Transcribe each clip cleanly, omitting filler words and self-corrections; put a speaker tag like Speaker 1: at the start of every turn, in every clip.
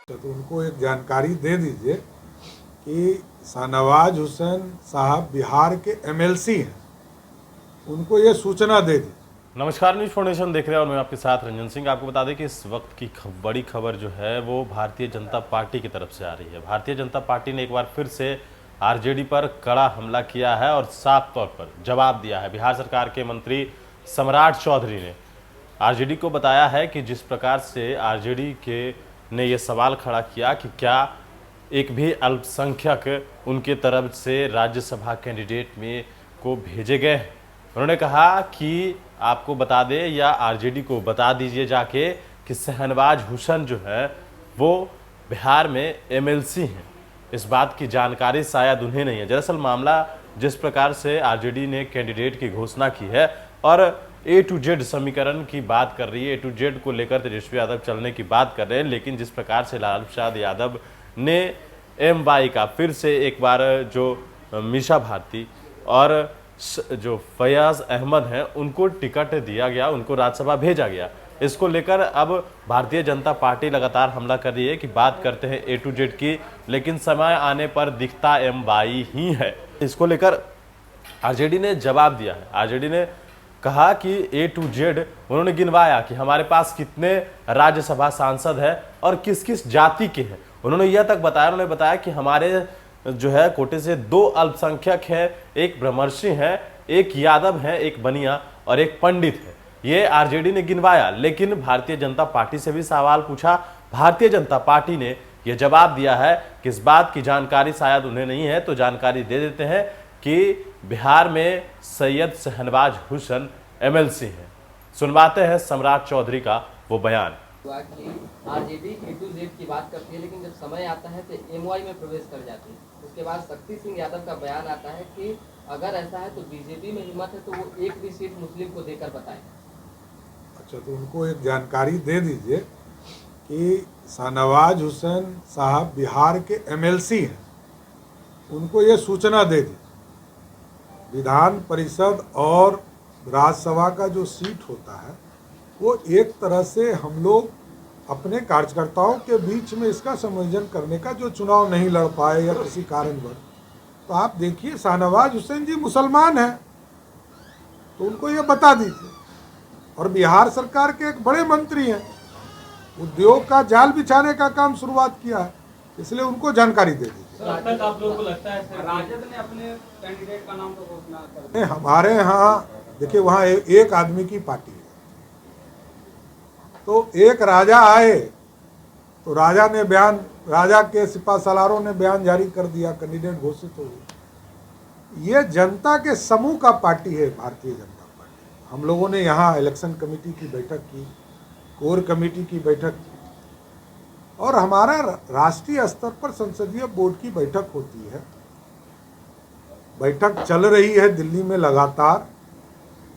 Speaker 1: तो उनको एक जानकारी दे दीजिए कि शाहनवाज हुसैन साहब बिहार के एमएलसी हैं, उनको ये सूचना दे दी।
Speaker 2: नमस्कार, न्यूज फाउंडेशन देख रहे हैं और मैं आपके साथ रंजन सिंह। आपको बता दें कि इस वक्त की बड़ी खबर जो है वो भारतीय जनता पार्टी की तरफ से आ रही है। भारतीय जनता पार्टी ने एक बार फिर से आरजेडी पर कड़ा हमला किया है और साफ तौर पर जवाब दिया है। बिहार सरकार के मंत्री सम्राट चौधरी ने आरजेडी को बताया है कि जिस प्रकार से आरजेडी के ने ये सवाल खड़ा किया कि क्या एक भी अल्पसंख्यक उनके तरफ से राज्यसभा कैंडिडेट में को भेजे गए हैं। उन्होंने कहा कि आपको बता दें या आरजेडी को बता दीजिए जाके कि शाहनवाज हुसैन जो है वो बिहार में एमएलसी हैं। इस बात की जानकारी शायद उन्हें नहीं है। दरअसल मामला जिस प्रकार से आरजेडी ने कैंडिडेट की घोषणा की है और ए टू जेड समीकरण की बात कर रही है, ए टू जेड को लेकर तेजस्वी यादव चलने की बात कर रहे हैं, लेकिन जिस प्रकार से लालू प्रसाद यादव ने एमवाई का फिर से एक बार जो मीसा भारती और जो फयाज अहमद हैं उनको टिकट दिया गया, उनको राज्यसभा भेजा गया। इसको लेकर अब भारतीय जनता पार्टी लगातार हमला कर रही है कि बात करते हैं ए टू जेड की, लेकिन समय आने पर दिखता एमवाई ही है। इसको लेकर आरजेडी ने जवाब दिया है। आरजेडी ने कहा कि ए टू जेड उन्होंने गिनवाया कि हमारे पास कितने राज्यसभा सांसद हैं और किस किस जाति के हैं। उन्होंने यह तक बताया, उन्होंने बताया कि हमारे जो है कोटे से 2 अल्पसंख्यक हैं, एक ब्रह्मर्षि हैं, एक यादव है, एक बनिया और एक पंडित है। ये आरजेडी ने गिनवाया, लेकिन भारतीय जनता पार्टी से भी सवाल पूछा। भारतीय जनता पार्टी ने यह जवाब दिया है कि इस बात की जानकारी शायद उन्हें नहीं है, तो जानकारी दे देते हैं कि बिहार में सैयद शाहनवाज हुसैन एमएलसी हैं। सुनवाते हैं सम्राट चौधरी का वो बयान।
Speaker 3: आरजेडी ए टू जेड की बात करती है, लेकिन जब समय आता है तो एमवाई में प्रवेश कर जाती है। उसके बाद शक्ति सिंह यादव का बयान आता है कि अगर ऐसा है तो बीजेपी में हिम्मत है तो वो एक भी सीट मुस्लिम को देकर बताएं।
Speaker 1: अच्छा, तो उनको एक जानकारी दे दीजिए कि शाहनवाज हुसैन साहब बिहार के एमएलसी हैं, उनको ये सूचना दे दी। विधान परिषद और राज्यसभा का जो सीट होता है वो एक तरह से हम लोग अपने कार्यकर्ताओं के बीच में इसका संयोजन करने का, जो चुनाव नहीं लड़ पाए या किसी कारणवश, तो आप देखिए शाहनवाज हुसैन जी मुसलमान हैं, तो उनको ये बता दीजिए। और बिहार सरकार के एक बड़े मंत्री हैं, उद्योग का जाल बिछाने का काम शुरुआत किया है, इसलिए उनको जानकारी दे दीजिए।
Speaker 4: आप लोगों को लगता है राजद ने अपने कैंडिडेट का नाम तो घोषणा कर दिया?
Speaker 1: हमारे यहाँ देखिए, वहाँ एक आदमी की पार्टी है, तो एक राजा आए तो राजा ने बयान, राजा के सिपा सलारों ने बयान जारी कर दिया, कैंडिडेट घोषित हो गए। ये जनता के समूह का पार्टी है भारतीय जनता पार्टी। हम लोगों ने यहाँ इलेक्शन कमेटी की बैठक की, कोर कमेटी की बैठक की, और हमारा राष्ट्रीय स्तर पर संसदीय बोर्ड की बैठक होती है। बैठक चल रही है दिल्ली में लगातार,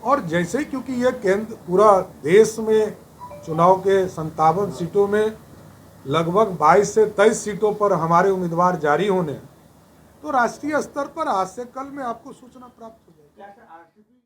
Speaker 1: और जैसे क्योंकि ये केंद्र पूरा देश में चुनाव के 57 सीटों में लगभग 22 से 23 सीटों पर हमारे उम्मीदवार जारी होने, तो राष्ट्रीय स्तर पर आज से कल में आपको सूचना प्राप्त हो जाएगी।